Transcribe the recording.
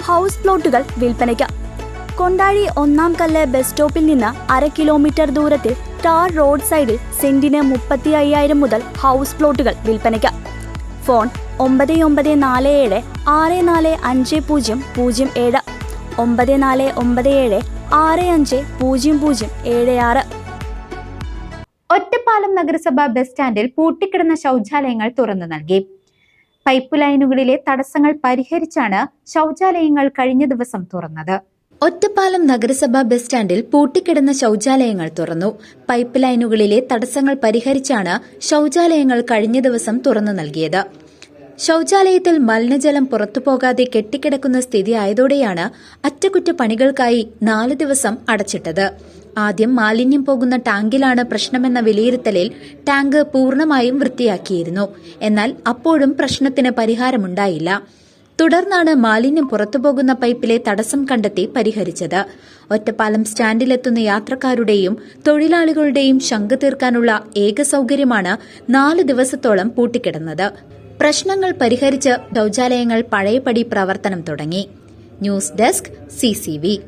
House പ്ലോട്ടുകൾ വിൽപ്പനയ്ക്ക്. കൊണ്ടാഴി ഒന്നാം കല്ല് ബസ് സ്റ്റോപ്പിൽ നിന്ന് 1/2 കിലോമീറ്റർ ദൂരത്തിൽ ടാർ റോഡ് സൈഡിൽ സെന്റിന് 35,000 മുതൽ ഹൗസ് പ്ലോട്ടുകൾ വിൽപ്പനയ്ക്ക്. ഫോൺ 9947 645007 9497 650076. ഒറ്റപ്പാലം നഗരസഭ ബസ് സ്റ്റാൻഡിൽ പൂട്ടിക്കിടന്ന ശൗചാലയങ്ങൾ തുറന്നു നൽകി. പൈപ്പ് ലൈനുകളിലെ തടസ്സങ്ങൾ പരിഹരിച്ചാണ് ശൗചാലയങ്ങൾ കഴിഞ്ഞ ദിവസം തുറന്നത്. ഒറ്റപ്പാലം നഗരസഭ ബസ് സ്റ്റാൻഡിൽ പൂട്ടിക്കിടന്ന ശൗചാലയങ്ങൾ തുറന്നു. പൈപ്പ് ലൈനുകളിലെ തടസ്സങ്ങൾ പരിഹരിച്ചാണ് ശൗചാലയങ്ങൾ കഴിഞ്ഞ ദിവസം തുറന്നു നൽകിയത്. ശൗചാലയത്തിൽ മലിനജലം പുറത്തുപോകാതെ കെട്ടിക്കിടക്കുന്ന സ്ഥിതിയായതോടെയാണ് അറ്റകുറ്റപ്പണികൾക്കായി 4 ദിവസം അടച്ചിട്ടത്. ആദ്യം മാലിന്യം പോകുന്ന ടാങ്കിലാണ് പ്രശ്നമെന്ന വിലയിരുത്തലിൽ ടാങ്ക് പൂർണ്ണമായും വൃത്തിയാക്കിയിരുന്നു. എന്നാൽ അപ്പോഴും പ്രശ്നത്തിന് പരിഹാരമുണ്ടായില്ല. തുടർന്നാണ് മാലിന്യം പുറത്തുപോകുന്ന പൈപ്പിലെ തടസ്സം കണ്ടെത്തി പരിഹരിച്ചത്. ഒറ്റപ്പാലം സ്റ്റാൻഡിലെത്തുന്ന യാത്രക്കാരുടെയും തൊഴിലാളികളുടെയും ശങ്ക തീർക്കാനുള്ള ഏക സൌകര്യമാണ് 4 ദിവസത്തോളം പൂട്ടിക്കിടന്നത്. പ്രശ്നങ്ങൾ പരിഹരിച്ച് ശൗചാലയങ്ങൾ പഴയപടി പ്രവർത്തനം തുടങ്ങി. News desk CCV.